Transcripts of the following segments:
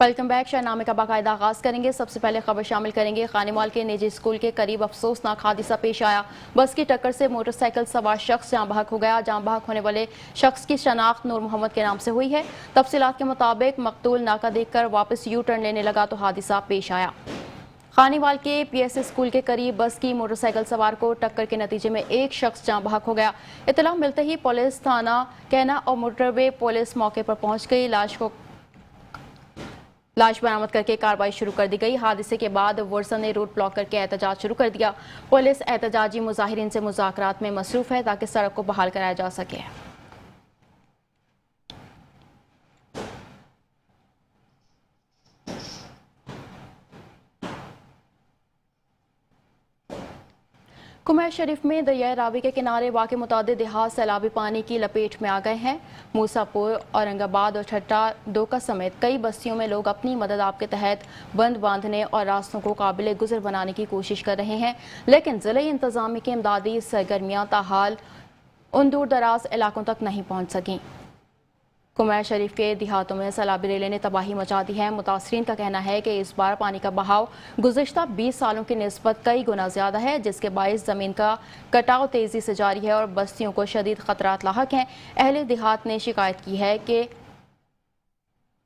Welcome back. Shahnameh का बाकायदा आगाज करेंगे। सबसे पहले खबर शामिल करेंगे। खानेवाल के निजी स्कूल के करीब अफसोसनाक हादसा पेश आया। बस की टक्कर से मोटरसाइकिल सवार शख्स जाँ बहक हो गया। जाँ बहक होने वाले शख्स की शनाख्त नूर मोहम्मद के नाम से हुई है। तफसीलात के मुताबिक मकतूल नाका देखकर वापस यू टर्न लेने लगा तो हादसा पेश आया। खानीवाल के पीएस स्कूल के करीब बस की मोटरसाइकिल सवार को टक्कर के नतीजे में एक शख्स जाँ बहक हो गया। इत्तला मिलते ही पुलिस थाना कैना और मोटरवे पुलिस मौके पर पहुंच गई। लाश बरामद करके कार्रवाई शुरू कर दी गई। हादसे के बाद वर्सन ने रूट ब्लॉक करके एहतजाज शुरू कर दिया। पुलिस एहतजाजी मुजाहिरीन से मुज़ाकरात में मसरूफ है ताकि सड़क को बहाल कराया जा सके। कुमैर शरीफ में दरिया रावी के किनारे वाक़े मुतादिद देहात सैलाबी पानी की लपेट में आ गए हैं। मूसापुर, औरंगाबाद और ठट्टा दोका समेत कई बस्तियों में लोग अपनी मदद आप के तहत बंद बांधने और रास्तों को काबिल गुजर बनाने की कोशिश कर रहे हैं, लेकिन ज़िले इंतज़ामिया की इमदादी सरगर्मियाँ ताहाल उन दूर दराज इलाकों तक नहीं पहुँच सकें। कुमैर शरीफ के देहातों में सैलाबी रेले ने तबाही मचा दी है। मुतासरीन का कहना है कि इस बार पानी का बहाव गुज़िश्ता 20 सालों की निस्बत कई गुना ज़्यादा है, जिसके बायस ज़मीन का कटाव तेज़ी से जारी है और बस्तियों को शदीद ख़तरात लाहक हैं। अहले देहात ने शिकायत की है कि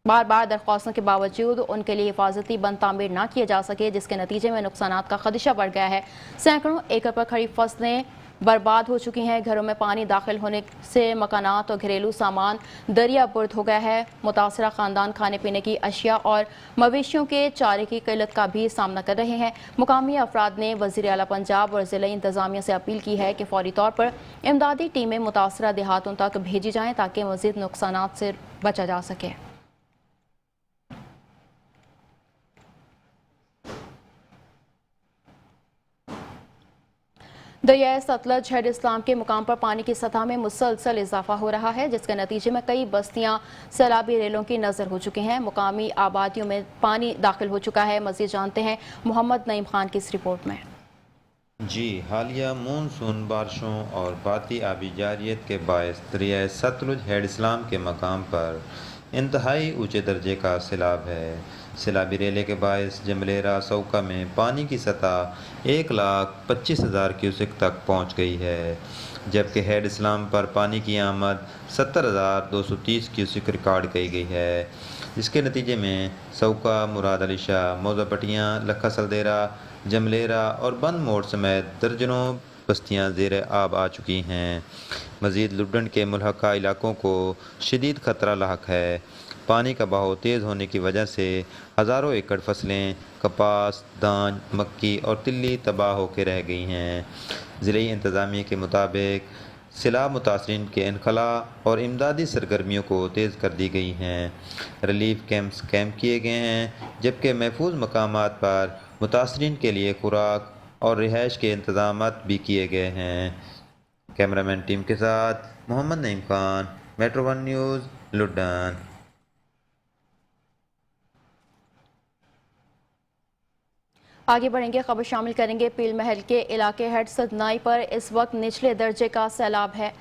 बार बार दरख्वास्तों के बावजूद उनके लिए हिफाजती बंद तामीर ना किए जा सके, जिसके नतीजे में नुकसानात का खदशा बढ़ गया है। सैकड़ों एकड़ पर खड़ी फसलें बर्बाद हो चुकी हैं। घरों में पानी दाखिल होने से मकानात और घरेलू सामान दरिया बुर्द हो गया है। मुतासरा खानदान खाने पीने की अशिया और मवेशियों के चारे की किल्लत का भी सामना कर रहे हैं। मुकामी अफराद ने वज़ीर आला पंजाब और ज़िला इंतज़ामिया से अपील की है कि फौरी तौर पर इमदादी टीमें मुतासरा देहातों तक भेजी जाएँ ताकि मज़ीद नुकसानात से बचा जा सके। दरिया सतलज हेड इस्लाम के मुकाम पर पानी की सतह में मुसलसल इजाफा हो रहा है, जिसके नतीजे में कई बस्तियां सैलाबी रेलों की नजर हो चुकी हैं। मुकामी आबादियों में पानी दाखिल हो चुका है। मज़ीद जानते हैं मोहम्मद नईम खान की इस रिपोर्ट में। जी, हालिया मानसून बारिशों और बाती आबी जारियत के बायस दरिया सतलुज हेड इस्लाम के मकाम पर इंतहाई ऊंचे दर्जे का सैलाब है। सैलाबी रेले के बायस जमलेरा सौका में पानी की सतह 1,25,000 क्यूसेक तक पहुंच गई है, जबकि हेड इस्लाम पर पानी की आमद 70,230 क्यूसेक रिकॉर्ड की गई है, जिसके नतीजे में सौका, मुराद अली शाह, मौजापटियाँ, लखा सलदेरा, जमलेरा और बंद मोड़ समेत दर्जनों बस्तियां ज़ेर आब आ चुकी हैं। मज़ीद लुडन के मुल्हका इलाकों को शदीद ख़तरा लाहक है। पानी का बहाव तेज़ होने की वजह से हज़ारों एकड़ फसलें कपास, धान, मक्की और तिल्ली तबाह होकर रह गई हैं। ज़िले इंतज़ामिया के मुताबिक सैलाब मुतासरीन के इनखला और इमदादी सरगर्मियों को तेज़ कर दी गई हैं। रिलीफ कैंप्स कैंप किए गए हैं, जबकि महफूज मकामात पर मुतासरीन के लिए खुराक और रिहाइश के इंतज़ामात भी किए गए हैं। कैमरामैन टीम के साथ Mohammad Naeem Khan, metro one news, Ludan. आगे बढ़ेंगे। खबर शामिल करेंगे पील महल के इलाके हेड सदनाई पर इस वक्त निचले दर्जे का सैलाब है।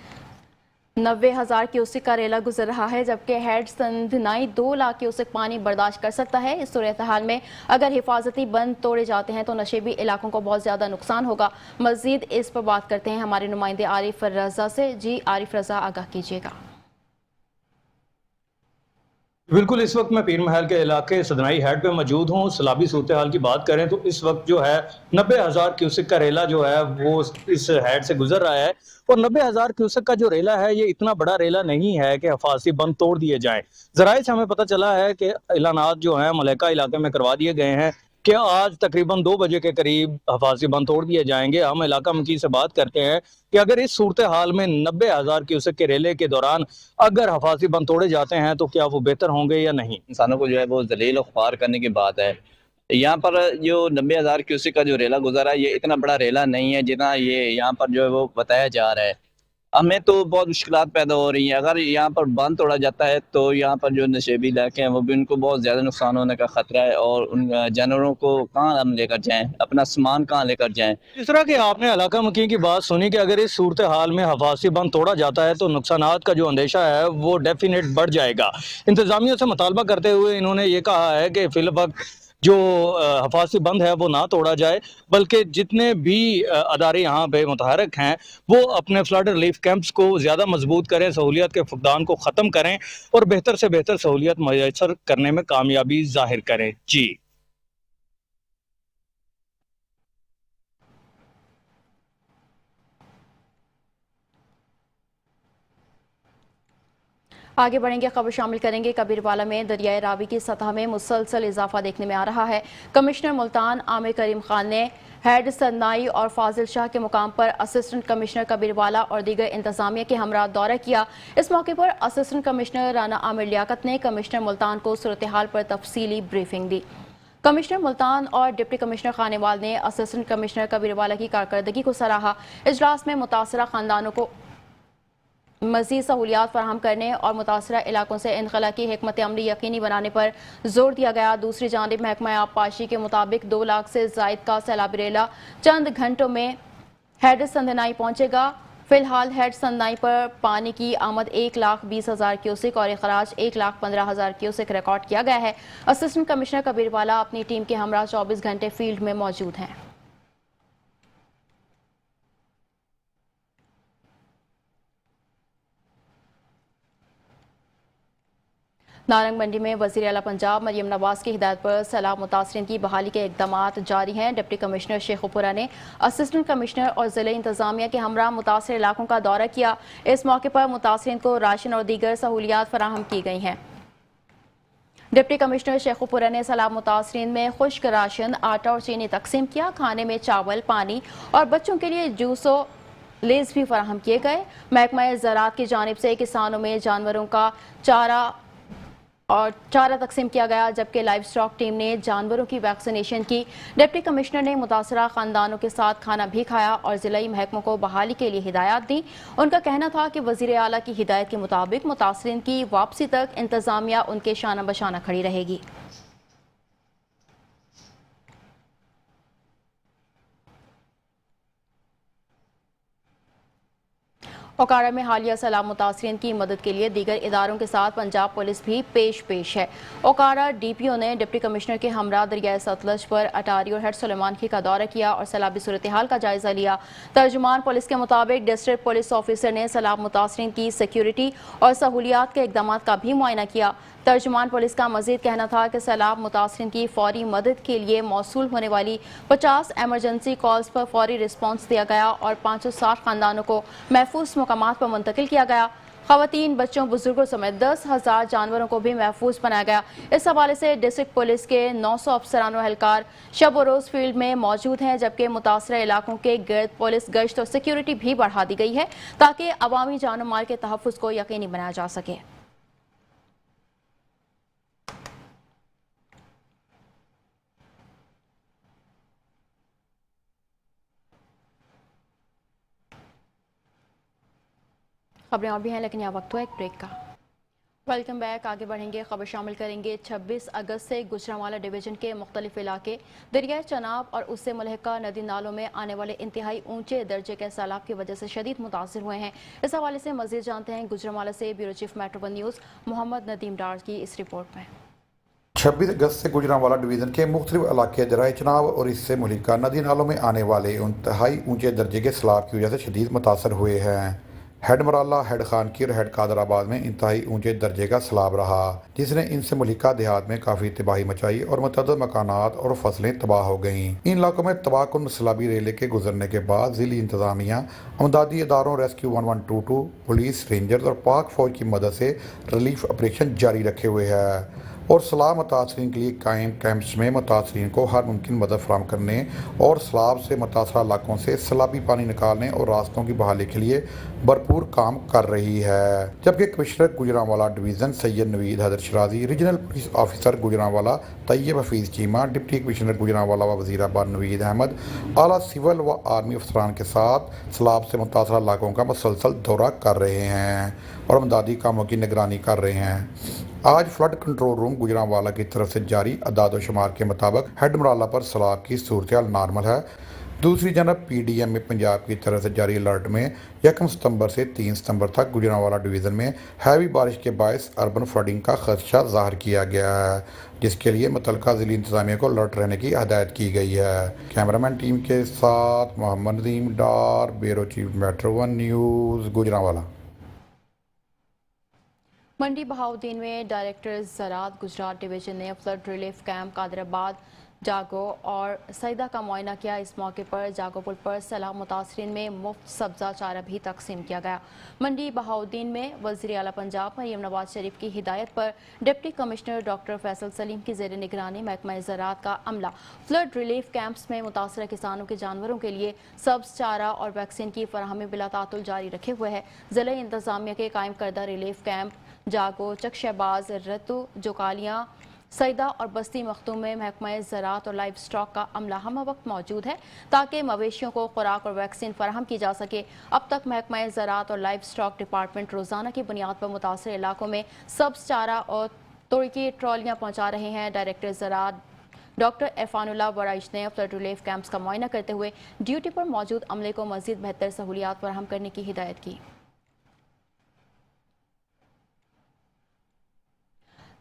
90,000 क्यूसेक का रेला गुजर रहा है, जबकि हेड संधनाई 2 लाख क्यूसेक पानी बर्दाश्त कर सकता है। इस सूरत हाल में अगर हिफाजती बंद तोड़े जाते हैं तो नशेबी इलाकों को बहुत ज़्यादा नुकसान होगा। मज़ीद इस पर बात करते हैं हमारे नुमाइंदे आरिफ रज़ा से। जी आरिफ रज़ा, आगाह कीजिएगा। बिल्कुल, इस वक्त मैं पीर महल के इलाके सदनाई हेड पे मौजूद हूँ। सैलाबी सूरत हाल की बात करें तो इस वक्त जो है 90,000 क्यूसेक का रेला जो है वो इस हेड से गुजर रहा है, और 90,000 क्यूसेक का जो रेला है ये इतना बड़ा रेला नहीं है कि हिफाजती बंद तोड़ दिए जाएं। ज़राए से हमें पता चला है कि ऐलानात जो हैं मलैका इलाके में करवा दिए गए हैं कि आज तकरीबन 2 बजे के करीब हिफाजती बंद तोड़ दिए जाएंगे। हम इलाका मकी से बात करते हैं कि अगर इस सूरत हाल में 90,000 क्यूसेक के रेले के दौरान अगर हिफाजती बंद तोड़े जाते हैं तो क्या वो बेहतर होंगे या नहीं। इंसानों को जो है वो जलील और ख्वार करने की बात है। यहाँ पर जो 90,000 क्यूसेक का जो रेला गुजरा है ये इतना बड़ा रेला नहीं है जितना ये यहाँ पर जो है वो बताया जा रहा है। ہمیں تو بہت مشکلات پیدا ہو رہی ہیں. اگر یہاں پر باندھ توڑا جاتا ہے تو یہاں پر جو نشیبی علاقے ہیں وہ بھی ان کو بہت زیادہ نقصان ہونے کا خطرہ ہے, اور ان جانوروں کو کہاں ہم لے کر جائیں, اپنا سامان کہاں لے کر جائیں. جس طرح کہ آپ نے علاقہ مکی کی بات سنی کہ اگر اس صورتحال میں حفاظتی بند توڑا جاتا ہے تو نقصانات کا جو اندیشہ ہے وہ ڈیفینیٹ بڑھ جائے گا. انتظامیہ سے مطالبہ کرتے ہوئے انہوں نے یہ کہا ہے کہ فی الوقت جو حفاظتی بند ہے وہ نہ توڑا جائے, بلکہ جتنے بھی ادارے یہاں پہ متحرک ہیں وہ اپنے فلڈ ریلیف کیمپس کو زیادہ مضبوط کریں, سہولیات کے فقدان کو ختم کریں اور بہتر سے بہتر سہولیات میسر کرنے میں کامیابی ظاہر کریں. جی آگے بڑھیں گے, خبر شامل کریں گے. کبیروالا میں دریائے راوی کی سطح میں مسلسل اضافہ دیکھنے میں آ رہا ہے. کمشنر ملتان عامر کریم خان نے ہیڈ سندائی اور فاضل شاہ کے مقام پر اسسٹنٹ کمشنر کبیروالا اور دیگر انتظامیہ کے ہمراہ دورہ کیا. اس موقع پر اسسٹنٹ کمشنر رانا عامر لیاقت نے کمشنر ملتان کو صورتحال پر تفصیلی بریفنگ دی. کمشنر ملتان اور ڈپٹی کمشنر خانیوال نے اسسٹنٹ کمشنر کبیروالا کی کارکردگی کو سراہا. اجلاس میں متاثرہ خاندانوں کو مزید سہولیات فراہم کرنے اور متاثرہ علاقوں سے انخلا کی حکمت عملی یقینی بنانے پر زور دیا گیا. دوسری جانب محکمہ آب پاشی کے مطابق 2 لاکھ سے زائد کا سیلابی ریلا چند گھنٹوں میں ہیڈ سندنائی پہنچے گا. فی الحال ہیڈ سندنائی پر پانی کی آمد 1,20,000 کیوسک اور اخراج 1,15,000 کیوسک ریکارڈ کیا گیا ہے. اسسٹنٹ کمشنر کبیروالا اپنی ٹیم کے ہمراہ 24 گھنٹے فیلڈ میں موجود ہیں. نارنگ منڈی میں وزیر اعلیٰ پنجاب مریم نواز کی ہدایت پر سیلاب متاثرین کی بحالی کے اقدامات جاری ہیں. ڈپٹی کمشنر شیخوپورہ نے اسسٹنٹ کمشنر اور ضلع انتظامیہ کے ہمراہ متاثر علاقوں کا دورہ کیا. اس موقع پر متاثرین کو راشن اور دیگر سہولیات فراہم کی گئی ہیں. ڈپٹی کمشنر شیخوپورہ نے سیلاب متاثرین میں خشک راشن, آٹا اور چینی تقسیم کیا. کھانے میں چاول, پانی اور بچوں کے لیے جوس و لیز بھی فراہم کیے گئے. محکمہ زراعت کی جانب سے کسانوں میں جانوروں کا چارہ تقسیم کیا گیا, جبکہ لائف سٹاک ٹیم نے جانوروں کی ویکسینیشن کی. ڈپٹی کمشنر نے متاثرہ خاندانوں کے ساتھ کھانا بھی کھایا اور ضلعی محکموں کو بحالی کے لیے ہدایات دی. ان کا کہنا تھا کہ وزیر اعلیٰ کی ہدایت کے مطابق متاثرین کی واپسی تک انتظامیہ ان کے شانہ بشانہ کھڑی رہے گی. اوکارا میں حالیہ سیلاب متاثرین کی مدد کے لیے دیگر اداروں کے ساتھ پنجاب پولیس بھی پیش ہے. اوکارا ڈی پی او نے ڈپٹی کمشنر کے ہمراہ دریائے ستلج پر اٹاری اور ہیڈ سلیمان کی کا دورہ کیا اور سیلابی صورتحال کا جائزہ لیا. ترجمان پولیس کے مطابق ڈسٹرکٹ پولیس آفیسر نے سیلاب متاثرین کی سیکیورٹی اور سہولیات کے اقدامات کا بھی معائنہ کیا. ترجمان پولیس کا مزید کہنا تھا کہ سیلاب متاثرین کی فوری مدد کے لیے موصول ہونے والی 50 ایمرجنسی کالز پر فوری رسپانس دیا گیا اور 560 خاندانوں کو محفوظ مقامات پر منتقل کیا گیا. خواتین, بچوں, بزرگوں سمیت 10,000 جانوروں کو بھی محفوظ بنایا گیا. اس حوالے سے ڈسٹرکٹ پولیس کے 900 افسران و اہلکار شب و روز فیلڈ میں موجود ہیں, جبکہ متاثرہ علاقوں کے گرد پولیس گشت اور سیکیورٹی بھی بڑھا دی گئی ہے تاکہ عوامی جان و مال کے تحفظ کو یقینی بنایا جا سکے. خبریں اور بھی ہیں لیکن یہاں وقت ہوا ایک بریک کا. Welcome back. آگے بڑھیں گے, خبر شامل کریں گے. 26 اگست سے گجرانوالہ ڈویژن کے مختلف علاقے دریائے چناب اور اس سے ملحقہ ندی نالوں میں آنے والے انتہائی اونچے درجے کے سیلاب کی وجہ سے شدید متاثر ہوئے ہیں. اس حوالے سے مزید جانتے ہیں گجرانوالہ سے bureau chief metro one news Muhammad Nadeem Dar کی اس رپورٹ میں. 26 اگست سے گجرانوالہ ڈویژن کے مختلف علاقے دریائے چناب اور اس سے ملحقہ ندی نالوں میں آنے والے انتہائی اونچے درجے کے سیلاب کی وجہ سے شدید متاثر ہوئے ہیں. ہیڈ مرالہ, ہیڈ خانکی اور ہیڈ قادر آباد میں انتہائی اونچے درجے کا سیلاب رہا, جس نے ان سے ملحقہ دیہات میں کافی تباہی مچائی اور متعدد مکانات اور فصلیں تباہ ہو گئیں. ان علاقوں میں تباہ کن سیلابی ریلے کے گزرنے کے بعد ضلعی انتظامیہ امدادی اداروں ریسکیو 1122, پولیس, رینجرز اور پاک فوج کی مدد سے ریلیف آپریشن جاری رکھے ہوئے ہے. और सैलाब मुतासरीन के लिए कायम कैंप्स में मुतासरीन को हर मुमकिन मदद फराहम करने और सैलाब से मुतासरा इलाकों से सैलाबी पानी निकालने और रास्तों की बहाली के लिए भरपूर काम कर रही है। जबकि commissioner Gujranwala division Syed Naveed Haider Sherazi, regional police officer Gujranwala Tayyab Hafeez Cheema, deputy commissioner Gujranwala व वज़ीराबाद नवीद अहमद आला सिविल व आर्मी अफसरान के साथ सैलाब से मुतासरा इलाकों का मुसलसल दौरा कर रहे हैं और इमदादी कामों की निगरानी कर रहे हैं। आज फ्लड कंट्रोल रूम गुजरांवाला की तरफ से जारी अदाद शुमार के मुताबिक हेड मराला पर सैलाब की सूरत नॉर्मल है। दूसरी जानब PDM में पंजाब की तरफ से जारी अलर्ट में 1 सितंबर से 3 सितंबर तक गुजरांवाला डिवीज़न में हैवी बारिश के बायस अर्बन फ्लडिंग का खदशा ज़ाहिर किया गया है, जिसके लिए मुतलका ज़िली इंतज़ामिया को अलर्ट रहने की हदायत की गई है। कैमरामैन टीम के साथ Mohammad Nadeem Dar, bureau chief metro 1 news Gujranwala. Mandi Bahauddin में डायरेक्टर ज़राअत गुजरात डिवीजन ने फ्लड रिलीफ कैंप कादराबाद, जागो और सईदा का मुआयना किया। इस मौके पर जागो पुल पर सैलाब मुतासरीन में मुफ्त सब्जा चारा भी तकसीम किया गया। मंडी बहाउद्दीन में वज़ीर आला पंजाब मरियम नवाज शरीफ की हिदायत पर deputy commissioner doctor Faisal Salim की ज़ेर निगरानी महकमा ज़राअत का अमला फ्लड रिलीफ कैंप्स में मुतासर किसानों के जानवरों के लिए सब्ज चारा और वैक्सीन की फराहमी बिला तातुल जारी रखे हुए है। ज़िला इंतज़ामिया के कायम करदा रिलीफ कैंप जागो, चकशाबाज, रतु, जोकालियाँ, सईदा और बस्ती मखदूम में महकमा ज़राअत और लाइव स्टॉक का अमला हम वक्त मौजूद है ताकि मवेशियों को खुराक और वैक्सीन फराहम की जा सके। अब तक महकमा ज़राअत और लाइव स्टॉक डिपार्टमेंट रोज़ाना की बुनियाद पर मुतासर इलाकों में सब्ज चारा और तुर्की की ट्रॉलियाँ पहुँचा रहे हैं। डायरेक्टर ज़राअत डॉक्टर इरफानुल्लाह वराइश ने फ्लड रिलीफ कैंप्स का मुआयना करते हुए ड्यूटी पर मौजूद अमले को मज़ीद बेहतर सहूलियात फराहम करने की हिदायत की।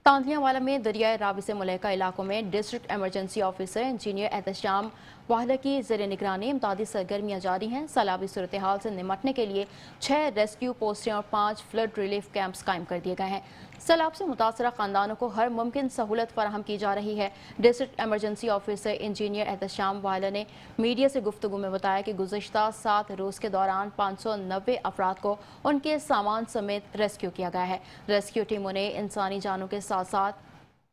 तांतियावाला में दरियाए रावी से मुलहका इलाकों में district emergency officer engineer Ehtesham Wahda की ज़ेर निगरानी इमदादी सरगर्मियाँ जारी हैं। सैलाबी सूरत हाल से निमटने के लिए 6 रेस्क्यू पोस्टें और 5 फ्लड रिलीफ कैंप्स कायम कर दिए गए हैं। सैलाब से मुतासरा ख़ानदानों को हर मुमकिन सहूलत फराहम की जा रही है। District emergency officer engineer Ehtesham Wahda ने मीडिया से गुफ्तगू में बताया कि गुज़श्ता 7 रोज़ के दौरान 590 अफराद को उनके सामान समेत रेस्क्यू किया गया है। रेस्क्यू टीमों ने इंसानी जानों के साथ साथ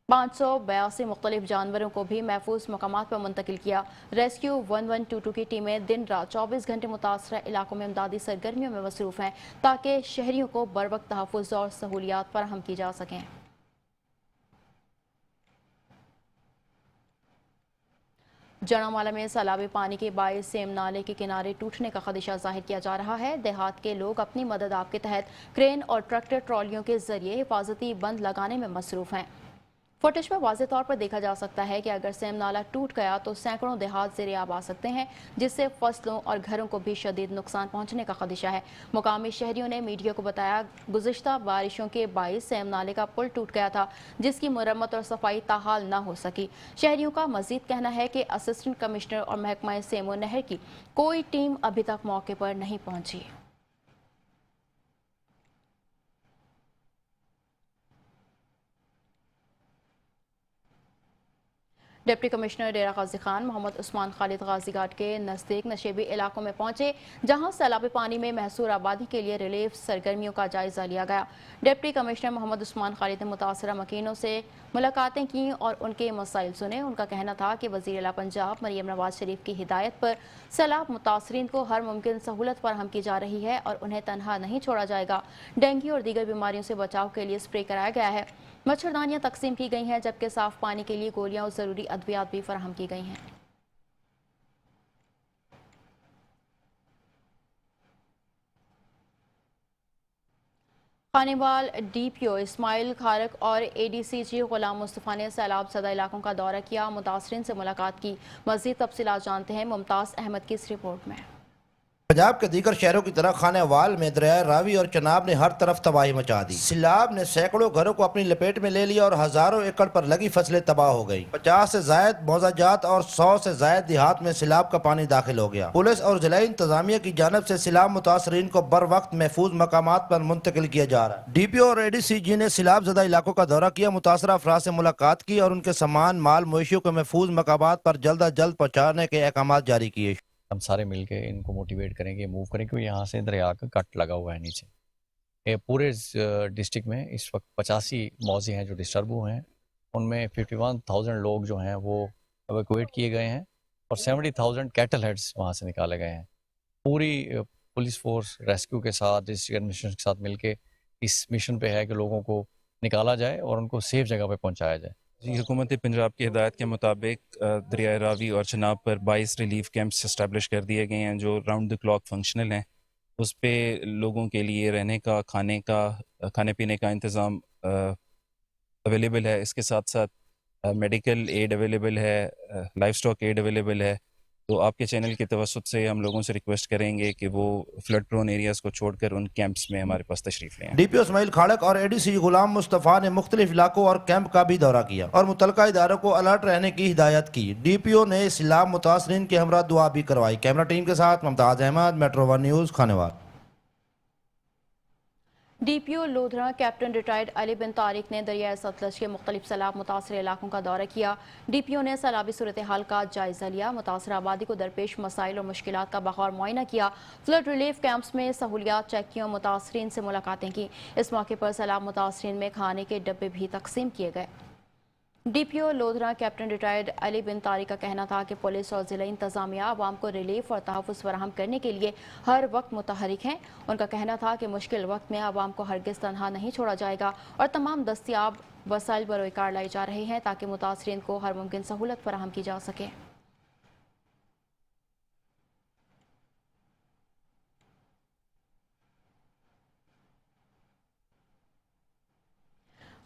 582 मुख्तलिफ जानवरों को भी महफूज मकामात पर मुंतकिल किया। रेस्क्यू 1122 की टीमें दिन रात 24 घंटे मुतासरा इलाकों में इमदादी सरगर्मियों में मसरूफ़ हैं ताकि शहरियों को बरवक्त तहफ़्फ़ुज़ और सहूलियात फराहम की जा सकें। जड़ामाला में सैलाबी पानी के बायस सेम नाले के किनारे टूटने का खदशा जाहिर किया जा रहा है। देहात के लोग अपनी मदद आप के तहत क्रेन और ट्रैक्टर ट्रॉलियों के जरिए हिफाजती बंद लगाने में मसरूफ़ हैं। फुटेज में वाज़ेह तौर पर देखा जा सकता है कि अगर सेम नाला टूट गया तो सैकड़ों देहात ज़ेरे आब आ सकते हैं, जिससे फसलों और घरों को भी शदीद नुकसान पहुंचने का खदशा है। मुकामी शहरियों ने मीडिया को बताया गुज़श्ता बारिशों के बायस सेम नाले का पुल टूट गया था, जिसकी मुरम्मत और सफाई ताहाल न हो सकी। शहरियों का मजीद कहना है कि असिस्टेंट कमिश्नर और महकमा सेमो नहर की कोई टीम अभी तक मौके पर नहीं पहुंची। डिप्टी कमिश्नर डेरा गाजी खान मोहम्मद उस्मान खालिद गाजी घाट के नज़दीक नशेबी इलाकों में पहुंचे, जहां सैलाबी पानी में महसूर आबादी के लिए रिलीफ सरगर्मियों का जायजा लिया गया। डिप्टी कमिश्नर मोहम्मद उस्मान खालिद ने मुतासरा मकीनों से मुलाकातें की और उनके मसाइल सुने। उनका कहना था कि वज़ीर आला पंजाब मरियम नवाज शरीफ की हिदायत पर सैलाब मुतासरीन को हर मुमकिन सहूलत फराहम की जा रही है और उन्हें तनहा नहीं छोड़ा जाएगा। डेंगू और दीगर बीमारियों से बचाव के लिए स्प्रे कराया गया है। मच्छरदानियां तकसीम की गई हैं, जबकि साफ पानी के लिए गोलियां और ज़रूरी अद्वियात भी फराहम की गई हैं। खानेवाल DPO इस्माइल खारक और ADCG गुलाम मुस्तफ़ा ने सैलाब ज़दा इलाकों का दौरा किया, मुतासरीन से मुलाकात की। मज़ीद तफसीलात जानते हैं मुमताज़ अहमद की इस रिपोर्ट में। पंजाब के दीगर शहरों की तरह खानेवाल में दरिया रावी और चनाब ने हर तरफ तबाही मचा दी। सैलाब ने सैकड़ों घरों को अपनी लपेट में ले लिया और हजारों एकड़ पर लगी फसलें तबाह हो गई। 50 से जायद मौजाजात और 100 से जायद देहात में सैलाब का पानी दाखिल हो गया। पुलिस और जिला इंतजामिया की जानब से सैलाब मुतासरीन को बर वक्त महफूज मकामात पर मुंतकिल किया जा रहा है। DPO और ADCG ने सैलाब ज़दा इलाकों का दौरा किया, मुतासरा अफराद से मुलाकात की और उनके सामान माल मवेशियों को महफूज मकामात पर जल्द अज जल्द पहुँचाने के अहकाम जारी किए। हम सारे मिलके इनको मोटिवेट करेंगे, मूव करेंगे, क्योंकि यहाँ से दरिया का कट लगा हुआ है नीचे। ये पूरे डिस्ट्रिक्ट में इस वक्त 85 मौजे हैं जो डिस्टर्ब हुए हैं ان میں 51,000 لوگ جو ہیں وہ ایویکویٹ کیے گئے ہیں اور 70,000 کیٹل ہیڈز وہاں سے نکالے گئے ہیں. پوری پولیس فورس ریسکیو کے ساتھ ڈسٹرکٹ ایڈمنسٹریشن کے ساتھ مل کے اس مشن پہ ہے کہ لوگوں کو نکالا جائے اور ان کو سیف جگہ پہ پہنچایا جائے. جی، حکومت پنجاب کی ہدایت کے مطابق دریائے راوی اور چناب پر 22 ریلیف کیمپس اسٹیبلش کر دیے گئے ہیں جو راؤنڈ دی کلاک فنکشنل ہیں. اس پہ لوگوں کے لیے رہنے کا، کھانے پینے کا انتظام اویلیبل ہے. اس کے ساتھ ساتھ میڈیکل ایڈ اویلیبل ہے، لائف سٹاک ایڈ اویلیبل ہے. تو آپ کے چینل کے توسط سے ہم لوگوں سے ریکویسٹ کریں گے کہ وہ فلڈ پرون ایریاز کو چھوڑ کر ان کیمپس میں ہمارے پاس تشریف لیں. ڈی پی او اسماعیل کھاڑک اور اے ڈی سی غلام مصطفیٰ نے مختلف علاقوں اور کیمپ کا بھی دورہ کیا اور متعلقہ اداروں کو الرٹ رہنے کی ہدایت کی. ڈی پی او نے سیلاب متاثرین کے ہمراہ دعا بھی کروائی. کیمرہ ٹیم کے ساتھ Mumtaz Ahmed, metro one news, Khanewal. D P O Lodhran captain retired Ali bin Tariq نے دریائے ستلج کے مختلف سیلاب متاثرہ علاقوں کا دورہ کیا. ڈی پی او نے سیلابی صورتحال کا جائزہ لیا، متاثرہ آبادی کو درپیش مسائل اور مشکلات کا بغور معائنہ کیا، فلڈ ریلیف کیمپس میں سہولیات چیک کی اور متاثرین سے ملاقاتیں کی. اس موقع پر سیلاب متاثرین میں کھانے کے ڈبے بھی تقسیم کیے گئے. D P O Lodhran captain retired Ali bin Tariq کا کہنا تھا کہ پولیس اور ضلع انتظامیہ عوام کو ریلیف اور تحفظ فراہم کرنے کے لیے ہر وقت متحرک ہیں. ان کا کہنا تھا کہ مشکل وقت میں عوام کو ہرگز تنہا نہیں چھوڑا جائے گا اور تمام دستیاب وسائل بروئے کار لائے جا رہے ہیں تاکہ متاثرین کو ہر ممکن سہولت فراہم کی جا سکے.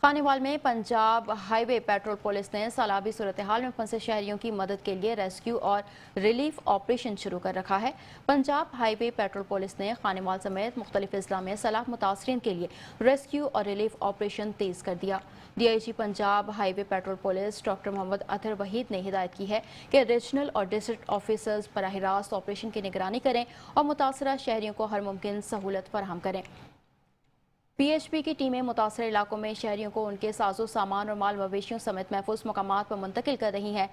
خانیوال میں Punjab highway patrol police نے سیلابی صورتحال میں پھنسے شہریوں کی مدد کے لیے ریسکیو اور ریلیف آپریشن شروع کر رکھا ہے. Punjab highway patrol police نے خانیوال سمیت مختلف اضلاع میں سیلاب متاثرین کے لیے ریسکیو اور ریلیف آپریشن تیز کر دیا. D I G Punjab highway patrol police doctor Muhammad Athar Waheed نے ہدایت کی ہے کہ ریجنل اور ڈسٹرکٹ آفیسرز براہ راست آپریشن کی نگرانی کریں اور متاثرہ شہریوں کو ہر ممکن سہولت فراہم کریں. پی ایچ پی کی ٹیمیں متاثرہ علاقوں میں شہریوں کو ان کے ساز و سامان اور مال مویشیوں سمیت محفوظ مقامات پر منتقل کر رہی ہیں.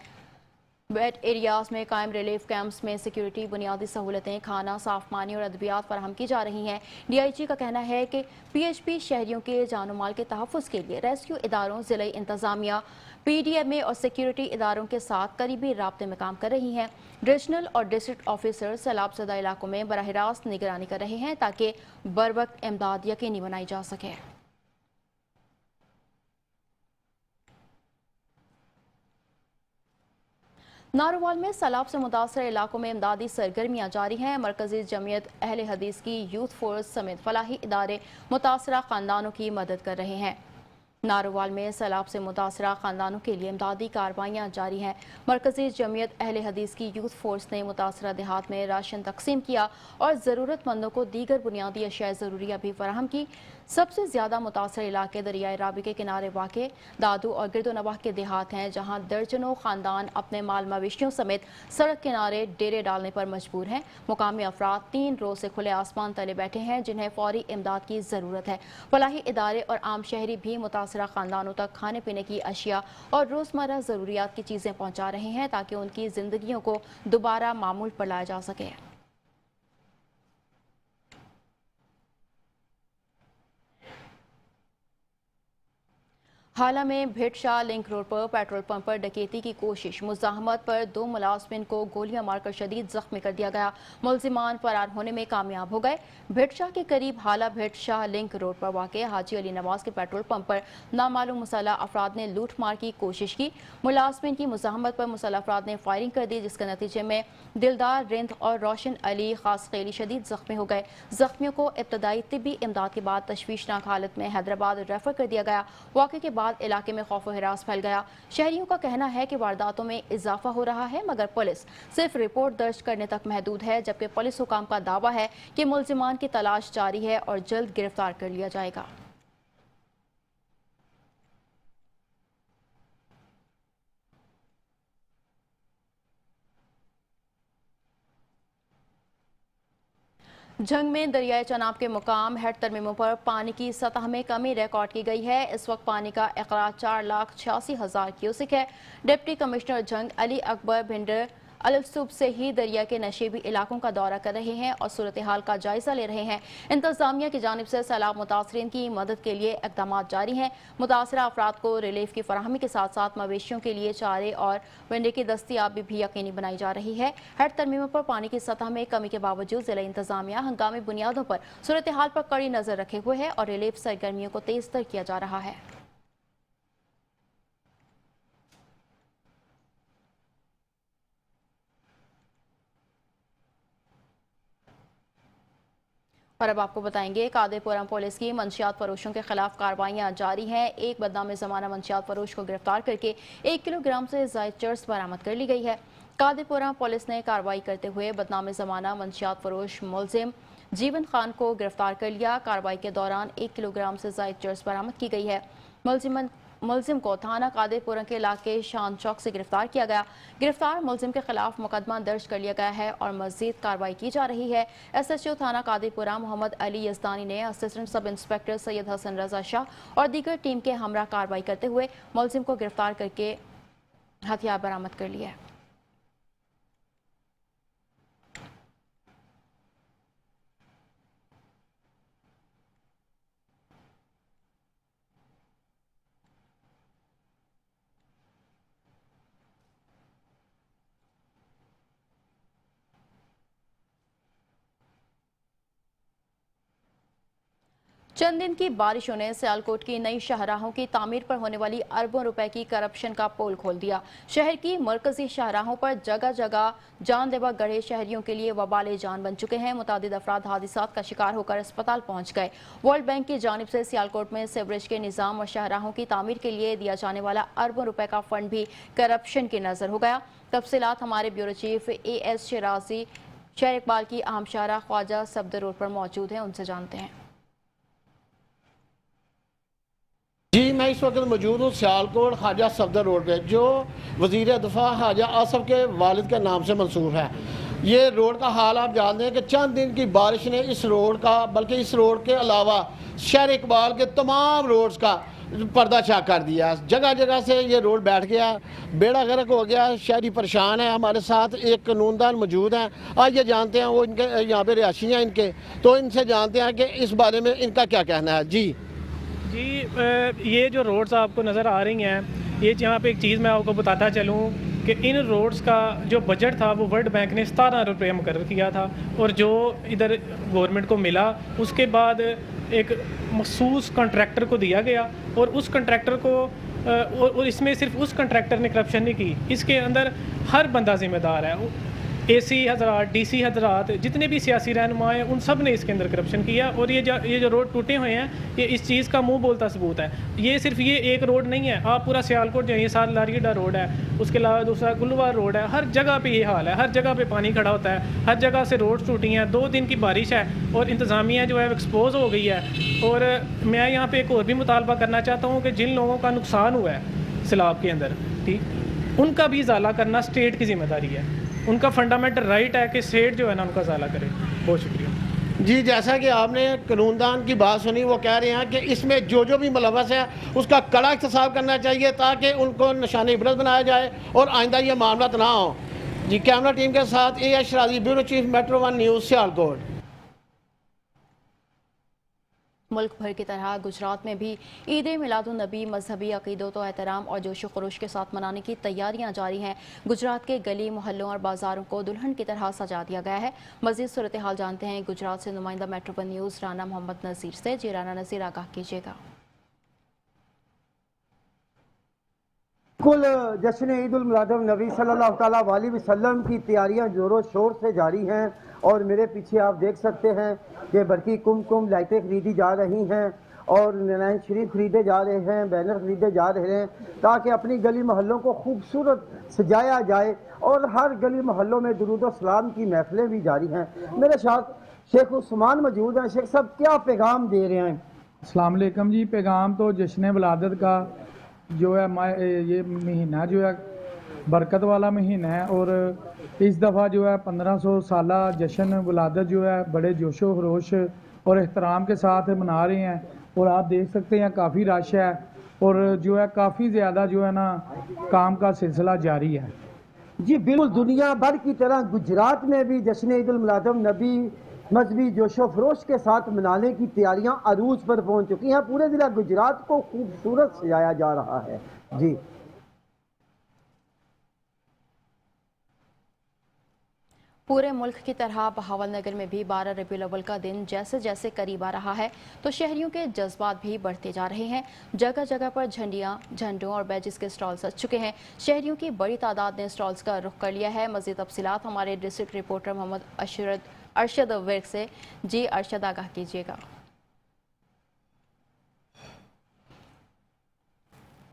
ویٹ ایریاز میں قائم ریلیف کیمپس میں سیکیورٹی، بنیادی سہولتیں، کھانا، صاف پانی اور ادویات فراہم کی جا رہی ہیں. ڈی آئی جی کا کہنا ہے کہ پی ایچ پی شہریوں کے جان و مال کے تحفظ کے لیے ریسکیو اداروں، ضلعی انتظامیہ، پی ڈی ایم اے اور سیکیورٹی اداروں کے ساتھ قریبی رابطے میں کام کر رہی ہیں. ریجنل اور ڈسٹرکٹ آفیسر سیلاب زدہ علاقوں میں براہ راست نگرانی کر رہے ہیں تاکہ بروقت امداد یقینی بنائی جا سکے. ناروال میں سیلاب سے متاثرہ علاقوں میں امدادی سرگرمیاں جاری ہیں. مرکزی جمعیت اہل حدیث کی یوتھ فورس سمیت فلاحی ادارے متاثرہ خاندانوں کی مدد کر رہے ہیں. ناروال میں سیلاب سے متاثرہ خاندانوں کے لیے امدادی کارروائیاں جاری ہیں. مرکزی جمعیت اہل حدیث کی یوتھ فورس نے متاثرہ دیہات میں راشن تقسیم کیا اور ضرورت مندوں کو دیگر بنیادی اشیاء ضروریہ بھی فراہم کی. سب سے زیادہ متاثرہ علاقے دریائے راوی کے کنارے واقع دادو اور گرد و نواح کے دیہات ہیں، جہاں درجنوں خاندان اپنے مال مویشیوں سمیت سڑک کنارے ڈیرے ڈالنے پر مجبور ہیں. مقامی افراد 3 روز سے کھلے آسمان تلے بیٹھے ہیں جنہیں فوری امداد کی ضرورت ہے. فلاحی ادارے اور عام شہری بھی متاثرہ خاندانوں تک کھانے پینے کی اشیاء اور روزمرہ ضروریات کی چیزیں پہنچا رہے ہیں تاکہ ان کی زندگیوں کو دوبارہ معمول پر لایا جا سکے. حالہ میں بھٹ شاہ لنک روڈ پر پیٹرول پمپ پر ڈکیتی کی کوشش، مزاحمت پر 2 ملازمین کو گولیاں مار کر شدید زخمی کر دیا گیا. ملزمان فرار ہونے میں کامیاب ہو گئے. بھٹ شاہ کے قریب حالہ بھٹ شاہ لنک روڈ پر واقع حاجی علی نواز کے پیٹرول پمپ پر نامعلوم مسلح افراد نے لوٹ مار کی کوشش کی. ملازمین کی مزاحمت پر مسلح افراد نے فائرنگ کر دی، جس کے نتیجے میں دلدار رند اور روشن علی خاصقیلی شدید زخمی ہو گئے. زخمیوں کو ابتدائی طبی امداد کے بعد تشویشناک حالت میں حیدرآباد ریفر کر دیا گیا. واقعے کے بعد علاقے میں خوف و ہراس پھیل گیا. شہریوں کا کہنا ہے کہ وارداتوں میں اضافہ ہو رہا ہے، مگر پولیس صرف رپورٹ درج کرنے تک محدود ہے، جبکہ پولیس حکام کا دعویٰ ہے کہ ملزمان کی تلاش جاری ہے اور جلد گرفتار کر لیا جائے گا. جنگ میں دریائے چناب کے مقام ہیڈ ترمیموں پر پانی کی سطح میں کمی ریکارڈ کی گئی ہے. اس وقت پانی کا اخراج 4,86,000 کیوسک ہے. ڈپٹی کمشنر جنگ علی اکبر بھنڈر अलसूब से ही दरिया के नशेबी इलाकों का दौरा कर रहे हैं और सूरत हाल का जायजा ले रहे हैं। इंतजामिया की जानिब से सैलाब मुतासरीन की मदद के लिए इक़दाम जारी हैं। मुतासरा अफराद को रिलीफ की फराहमी के साथ साथ मवेशियों के लिए चारे और वंडे की दस्तियाबी भी यकीनी बनाई जा रही है। हेड तरमीमों पर पानी की सतह में कमी के बावजूद जिला इंतजामिया हंगामी बुनियादों पर सूरत हाल पर कड़ी नजर रखे हुए है और रिलीफ सरगर्मियों को तेज तर किया जा रहा है। और अब आपको बताएंगे कादेपुरम पुलिस की मंशियात फरोशों के खिलाफ कार्रवाइयां जारी हैं। एक बदनाम जमाना मंशियात फरोश को गिरफ्तार करके 1 किलोग्राम से जायद चर्स बरामद कर ली गई है। कादेपुरम पुलिस ने कार्रवाई करते हुए बदनाम जमाना मंशियात फरोश मुलजिम जीवन खान को गिरफ्तार कर लिया। कार्रवाई के दौरान 1 किलोग्राम से जायद चर्स बरामद की गई है। मुलजिम को थाना कादेपुरम के इलाके शान चौक से गिरफ्तार किया गया। गिरफ्तार मुलजिम के खिलाफ मुकदमा दर्ज कर लिया गया है और मजीद कार्रवाई की जा रही है। SHO थाना कादेपुरम मोहम्मद अली यजदानी ने assistant sub inspector Syed Hassan Raza Shah और दीगर टीम के हमरा कार्रवाई करते हुए मुलजिम को गिरफ्तार करके हथियार बरामद कर लिया है। चंद दिन की बारिशों ने सियालकोट की नई शाहराहों की तामीर पर होने वाली अरबों रुपए की करप्शन का पोल खोल दिया। शहर की मरकजी शाहराहों पर जगह जगह जानलेवा गढ़े शहरियों के लिए वबाले जान बन चुके हैं। मुतादिद अफराद हादिसात का शिकार होकर अस्पताल पहुंच गए। वर्ल्ड बैंक की जानिब से सियालकोट में सीवरेज के निज़ाम और शाहराहों की तामीर के लिए दिया जाने वाला अरबों रुपए का फंड भी करप्शन की नजर हो गया। तफसीलात हमारे ब्यूरो चीफ AS शिराजी शहर इकबाल की अहम शाहरा ख्वाजा सफदर रोड पर मौजूद हैं, उनसे जानते हैं। जी, मैं इस वक्त मौजूद हूँ सियालकोट ख्वाजा सफदर रोड पे, जो वज़ीर दफ़ा ख्वाजा आसफ के वालिद के नाम से मंसूब है। ये रोड का हाल आप जानते हैं कि चंद दिन की बारिश ने इस रोड का, बल्कि इस रोड के अलावा शहर इकबाल के तमाम रोड्स का पर्दाशाह कर दिया। जगह जगह से ये रोड बैठ गया, बेड़ा गर्क हो गया, शहरी परेशान है। हमारे साथ एक कानूनदान मौजूद हैं, आइए जानते हैं, वो इनके यहाँ पे रिहायशी हैं इनके, तो इनसे जानते हैं कि इस बारे में इनका क्या कहना है। जी, ये जो रोड्स आपको नज़र आ रही हैं, ये यहाँ पे एक चीज़ मैं आपको बताता चलूँ कि इन रोड्स का जो बजट था वो वर्ल्ड बैंक ने 17 रुपये मुकर्रर किया था, और जो इधर गवर्नमेंट को मिला उसके बाद एक मखसूस कॉन्ट्रैक्टर को दिया गया, और उस कॉन्ट्रैक्टर को और इसमें सिर्फ उस कॉन्ट्रैक्टर ने करप्शन नहीं की, इसके अंदर हर बंदा जिम्मेदार है। AC हजरात, DC हजरात, जितने भी सियासी रहनुमा हैं, उन सब ने इसके अंदर करप्शन किया। और ये जो रोड टूटे हुए हैं, ये इस चीज़ का मुंह बोलता सबूत है। ये सिर्फ ये एक रोड नहीं है, आप पूरा सियालकोट जो ये 7 लारीडा रोड है, उसके अलावा दूसरा गुलवार रोड है, हर जगह पे ये हाल है। हर जगह पे पानी खड़ा होता है, हर जगह से रोड टूटी हैं। 2 दिन की बारिश है और इंतज़ामिया जो है एक्सपोज हो गई है। और मैं यहाँ पर एक और भी मुतालबा करना चाहता हूँ कि जिन लोगों का नुकसान हुआ है सैलाब के अंदर, ठीक, उनका भी इजाला करना स्टेट की जिम्मेदारी है। उनका फंडामेंटल राइट है कि स्टेट जो है ना उनका इजाला करे। बहुत शुक्रिया। जी, जैसा कि आपने कानूनदान की बात सुनी, वो कह रहे हैं कि इसमें जो भी मुलव्वस है उसका कड़ा एहतसाब करना चाहिए ताकि उनको निशान इबरत बनाया जाए और आइंदा ये मामला ना हो। जी, कैमरा टीम के साथ AS Shirazi, bureau chief, metro 1 news, Sialkot. मुल्क भर की तरह गुजरात में भी ईद मिलादुन नबी मजहबी अकीदत व एहतराम और जोश व खरोश के साथ मनाने की तैयारियां जारी हैं। गुजरात के गली मोहल्लों और बाजारों को दुल्हन की तरह सजा दिया गया है। मज़ीद सूरत हाल जानते हैं गुजरात से नुमाइंदा मेट्रो 1 न्यूज़ राना मोहम्मद नज़ीर से। जी राना नज़ीर, आगाह कीजिएगा। कुल जश्न ईद उल मिलाद नबी सल्लल्लाहु अलैहि वसल्लम की तैयारियां जोरों शोर से जारी हैं, और मेरे पीछे आप देख सकते हैं कि बरकी कुमकुम लाइटें खरीदी जा रही हैं और नारायण शरीफ खरीदे जा रहे हैं, बैनर खरीदे जा रहे हैं, ताकि अपनी गली मोहल्लों को खूबसूरत सजाया जाए। और हर गली मोहल्लों में दुरूद और सलाम की महफिलें भी जारी हैं। मेरे साथ शेख उस्मान मौजूद हैं। शेख साहब, क्या पैगाम दे रहे हैं? अस्सलाम वालेकुम जी। पैगाम तो जश्न विलादत का जो है, ये महीना जो है बरकत वाला महीना है, और इस दफ़ा जो है 1500 साला जश्न विलादत जो है बड़े जोशो खरोश और एहतराम के साथ मना रहे हैं। और आप देख सकते हैं काफ़ी रश है, और जो है काफ़ी ज़्यादा जो है ना काम का सिलसिला जारी है। जी बिल्कुल, दुनिया भर की तरह गुजरात में भी जश्न ईद उल मिलादुन नबी मजहबी जोशो फरोश के साथ मनाने की तैयारियां अरूज पर पहुंच चुकी हैं। पूरे ज़िला गुजरात को खूबसूरत सजाया जा रहा है। जी पूरे मुल्क की तरह बहावल नगर में भी 12 रबीउल अव्वल का दिन जैसे जैसे करीब आ रहा है तो शहरियों के जज्बात भी बढ़ते जा रहे हैं। जगह जगह पर झंडों और बैजेस के स्टॉल सज चुके हैं। शहरियों की बड़ी तादाद ने स्टॉल्स का रुख कर लिया है। मज़ीद तफसीलात हमारे डिस्ट्रिक्ट रिपोर्टर मोहम्मद अरशद विर्क से। जी अरशद, आगाह कीजिएगा।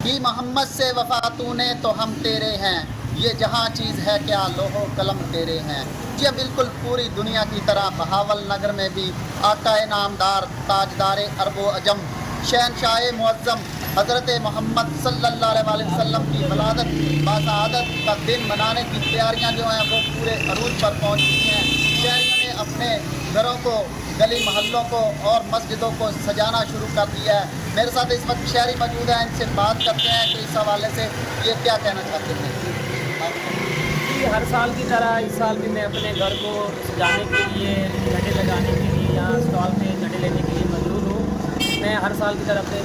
कि मोहम्मद से वफा तूने तो हम तेरे हैं, ये जहाँ चीज़ है क्या लोहो कलम तेरे हैं। जी बिल्कुल, पूरी दुनिया की तरह बहावल नगर में भी आका नामदार ताजदार अरबो अजम शहनशाह मुअज़्ज़म हज़रत मोहम्मद सल्लल्लाहु अलैहि वसल्लम की वलादत बासआदत का दिन मनाने की तैयारियां जो हैं वो पूरे अरूज पर पहुंच चुकी हैं। शहरियों ने अपने घरों को, गली मोहल्लों को और मस्जिदों को सजाना शुरू कर दिया है। मेरे साथ इस वक्त शहरी मौजूद हैं, इनसे बात करते हैं कि इस हवाले से ये क्या कहना चाहते हैं। हर साल की तरह इस साल भी मैं अपने घर को सजाने के लिए, झंडे लगाने के लिए, यहाँ स्टॉल पे झंडे लेने के लिए मजबूर हूँ। मैं हर साल की तरह अपने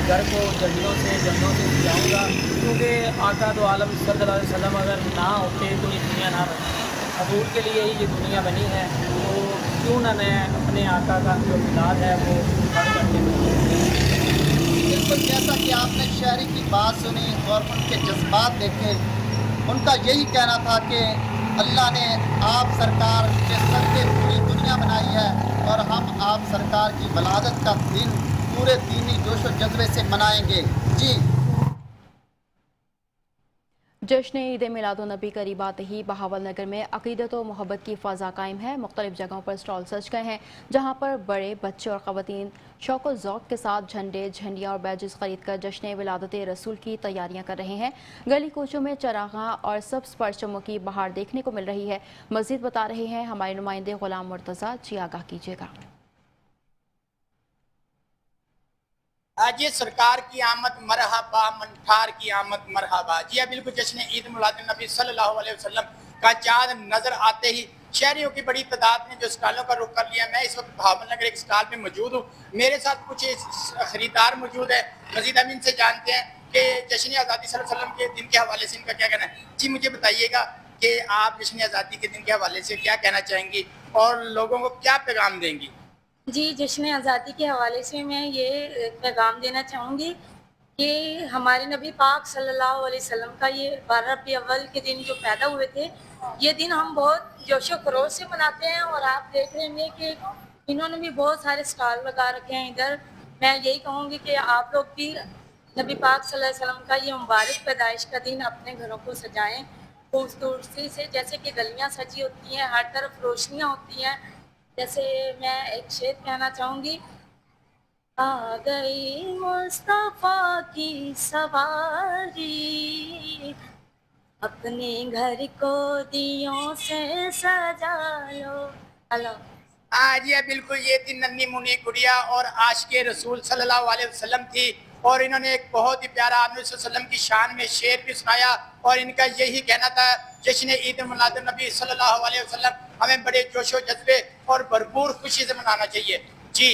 घर को झंडियों से सजाऊँगा, क्योंकि आका दो आलम सल्लल्लाहु अलैहि वसल्लम अगर ना होते तो ये दुनिया ना बनती। हजूर के लिए ही ये दुनिया बनी है, तो क्यों ना मैं अपने आका का जो मिलाद है वो हर करके बिल्कुल, जैसा कि आपने शहरी की बात सुनी और उनके जज्बात देखे, उनका यही कहना था कि अल्लाह ने आप सरकार के सदके पूरी दुनिया बनाई है और हम आप सरकार की वलादत का दिन पूरे दीनी जोश और जज्बे से मनाएंगे। जी जश्न ईद मिलादुन्नबी करीब आते ही बहावल नगर में अकीदत और मोहब्बत की फ़ज़ा कायम है। मुख्तलिफ जगहों पर स्टॉल सज गए हैं, जहाँ पर बड़े बच्चे और ख़वातीन शौक़ और ज़ौक़ के साथ झंडे, झंडियाँ और बैजेस खरीद कर जश्न विलादत रसूल की तैयारियाँ कर रहे हैं। गली कोचों में चरागां और सब्ज़ परचमों की बहार देखने को मिल रही है। मज़ीद बता रहे हैं हमारे नुमाइंदे ग़ुलाम मुर्तज़ा। जी आगाह कीजिएगा। आज ये सरकार की आमद मरहबा, मंठार की आमद मरहबा। जी बिल्कुल, जश्न ईद मिलादुन नबी सल्लल्लाहु अलैहि वसल्लम का चाँद नजर आते ही शहरियों की बड़ी तादाद ने जो स्टॉलों का रुख कर लिया। मैं इस वक्त बहावल नगर एक स्टॉल पे मौजूद हूँ। मेरे साथ कुछ खरीदार मौजूद है। मजीद हम इनसे जानते हैं कि जश्न आज़ादी सल्लल्लाहु अलैहि वसल्लम के दिन के हवाले से इनका क्या कहना है। जी मुझे बताइएगा कि आप जश्न आज़ादी के दिन के हवाले से क्या कहना चाहेंगी और लोगों को क्या पैगाम देंगी। जी, जश्न आज़ादी के हवाले से मैं ये पैगाम देना चाहूँगी कि हमारे नबी पाक सल्लल्लाहु अलैहि वसल्लम का ये 12 रबीउल अव्वल के दिन जो पैदा हुए थे, ये दिन हम बहुत जोशो खरोश से मनाते हैं। और आप देख रहे हैं कि इन्होंने भी बहुत सारे स्टॉल लगा रखे हैं इधर। मैं यही कहूँगी कि आप लोग भी नबी पाक सल्लल्लाहु अलैहि वसल्लम का ये मुबारक पैदाइश का दिन अपने घरों को सजाएँ खूबसूरती से, जैसे कि गलियाँ सजी होती हैं, हर तरफ रोशनियाँ होती हैं। जैसे मैं एक शेर कहना चाहूँगी, आ गई मुस्तफ़ा की सवारी, अपने घर को दियों से सजा लो। आज ये बिल्कुल, ये थी नन्ही मुन्नी गुड़िया और आशिक़े रसूल सल्लल्लाहु अलैहि वसल्लम थी, और इन्होंने एक बहुत ही प्यारा आपने वसल्लम की शान में शेर भी सुनाया। और इनका यही कहना था, जश्न ईद मिलादुन नबी सल्लल्लाहु अलैहि वसल्लम हमें बड़े जोशो जज्बे और भरपूर खुशी से मनाना चाहिए। जी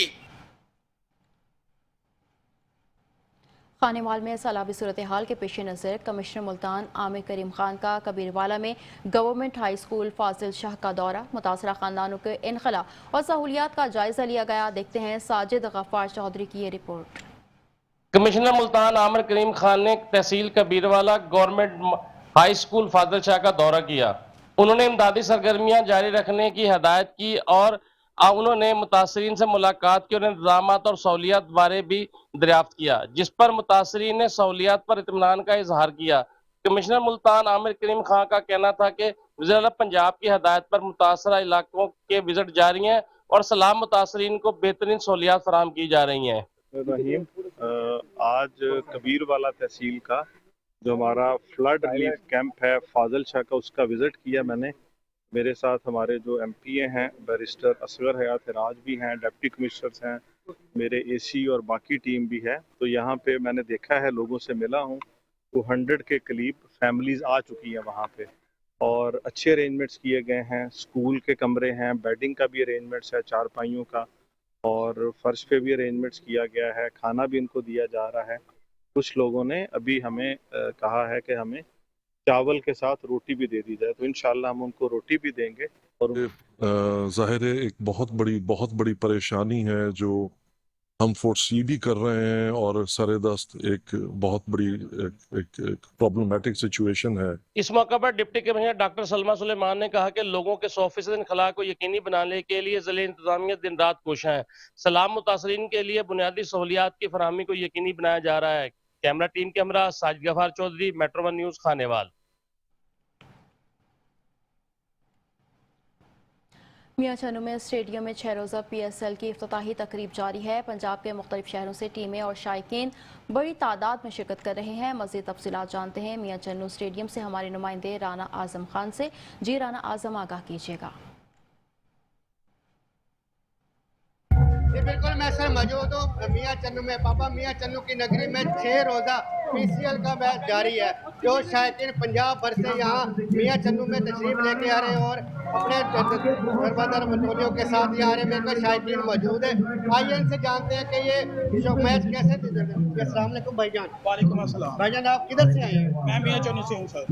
खानेवाल में सैलाबी सूरत हाल के पेश नज़र कमिश्नर मुल्तान आमिर करीम खान का कबीरवाला में गवर्नमेंट हाई स्कूल फाजिल शाह का दौरा, मुतासरा खानदानों के इनखला और सहूलियात का जायजा लिया गया। देखते हैं साजिद गफ्फार चौधरी की ये रिपोर्ट। कमिश्नर मुल्तान आमिर करीम खान ने तहसील कबीरवाला गवर्नमेंट हाई स्कूल फाजिल शाह का दौरा किया। उन्होंने इमदादी सरगर्मियां जारी रखने की हदायत की और उन्होंने मुतासरीन से मुलाकात की और इंतजामात और सहूलियात बारे भी दरियाफ्त किया, जिस पर मुतासरीन ने सहूलियात पर इत्मीनान का इजहार किया। कमिश्नर मुल्तान आमिर करीम खान का कहना था कि वज़ीर पंजाब की हदायत पर मुतासरा इलाकों के विजिट जारी हैं और सलाम मुतासरीन को बेहतरीन सहूलियात फराहम की जा रही हैं। रहीम, आज कबीरवाला तहसील का जो हमारा फ्लड रिलीफ कैंप है फाजिल शाह का, उसका विज़िट किया मैंने। मेरे साथ हमारे जो एमपीए हैं बैरिस्टर असगर हयात राज भी हैं, डिप्टी कमिश्नर्स हैं, मेरे एसी और बाकी टीम भी है। तो यहाँ पे मैंने देखा है, लोगों से मिला हूँ, तो 100 के करीब फैमिलीज़ आ चुकी हैं वहाँ पे। और अच्छे अरेंजमेंट्स किए गए हैं, स्कूल के कमरे हैं, बेडिंग का भी अरेंजमेंट्स है, चारपाइयों का, और फर्श पे भी अरेंजमेंट्स किया गया है, खाना भी इनको दिया जा रहा है। कुछ लोगों ने अभी हमें कहा है कि हमें चावल के साथ रोटी भी दे दी जाए, तो इंशाल्लाह हम उनको रोटी भी देंगे। और ज़ाहिर है एक बहुत बड़ी परेशानी है जो हम फोर्सी भी कर रहे हैं, और सरेदस्त एक बहुत बड़ी एक प्रॉब्लमेटिक सिचुएशन है। इस मौके पर deputy commissioner doctor Salma Suleman ने कहा कि लोगों के 100% इनखला को यकीनी बनाने के लिए ज़िले इंतजामिया दिन रात कोशिश है। सैलाब मुतासरीन के लिए बुनियादी सहूलियात की फराहमी को यकीनी बनाया जा रहा है। कैमरा टीम के हमरा साजिद गफार चौधरी, मेट्रो 1 न्यूज़, खानेवाल। मियां चन्नू में स्टेडियम में 6 रोज़ा PSL की इफ्तिताही तकरीब जारी है। पंजाब के मुख्तलिफ शहरों से टीमें और शायकीन बड़ी तादाद में शिरकत कर रहे हैं। मज़ीद तफसीलात जानते हैं मियां चन्नू स्टेडियम से हमारे नुमाइंदे राना आज़म खान से। जी राना आज़म, आगाह कीजिएगा। बिल्कुल, मैं सर मौजूद हूँ मियां चन्नू में। पापा मियां चन्नू की नगरी में 6 रोज़ा PCL का मैच जारी है। जो शायकीन पंजाब भर से यहाँ मियां चन्नू में तशरीफ लेके आ रहे हैं और अपने धर्मादार मतोलियों के साथ यहाँ आ रहे हैं। मेरे को शायकीन मौजूद है, आइए इनसे जानते हैं कि ये जो मैच कैसे। अस्सलाम वालेकुम भाईजान। वालेकुम अस्सलाम। भाईजान, आप किधर से आए हैं? मैं मियां चन्नू से हूँ सर।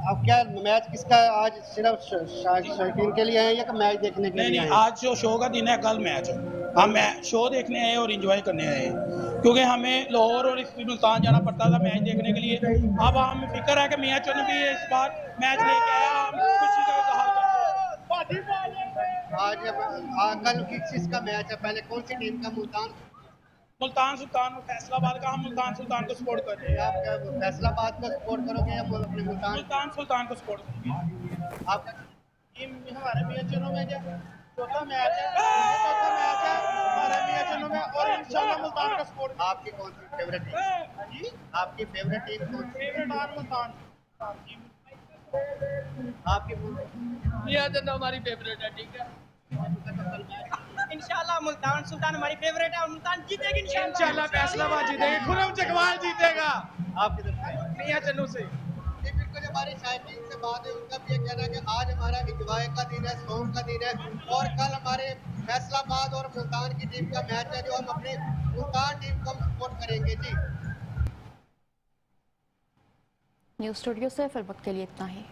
आप क्या मैच किसका आज सिर्फ शायकीन के लिए आए हैं या मैच देखने के लिए आए हैं? आज जो शो का दिन है, कल मैच है। हम शो देखने आए और एंजॉय करने आए हैं, क्योंकि हमें लाहौर और मुल्तान जाना पड़ता था मैच देखने के लिए। अब हमें फिक्र है कि मियां चन्नू भी इस बार मैच लेके आया, हम खुशी का इजहार करते हैं। आज कल किसका मैच है? पहले कौन सी टीम का? मुल्तान सुल्तान और फैसलाबाद का। हम मुल्तान सुल्तान को सपोर्ट कर रहे हैं। आप क्या फैसलाबाद को सपोर्ट करोगे या अपने मुल्तान सुल्तान को सपोर्ट करेंगे। आपका टीम हमारे मियां चन्नू में चौथा मैच है हमारे मियां चन्नू में, और इंशाल्लाह मुल्तान का सपोर्ट। आपकी कौन सी फेवरेट टीम? आपकी फेवरेट टीम कौन सी? मुल्तान। आपकी मियां चन्नू हमारी फेवरेट है, ठीक है। इंशाल्लाह मुल्तान सुल्तान हमारी फेवरेट है और मुल्तान जीतेगी इंशाल्लाह। फैसलाबाद जीतेगी, खुरम चकवाल जीतेगा। आप किधर से? मियां चन्नू से। बिल्कुल, हमारे शायकीन से बात है, उनका भी ये कहना है कि आज हमारा इंजॉय का दिन है, सोम का दिन है, और कल हमारे फैसलाबाद और मुल्तान की टीम का मैच है जो हम अपनी मुल्तान टीम को सपोर्ट करेंगे। जी, न्यूज़ स्टूडियो से फिर वक्त के लिए इतना ही।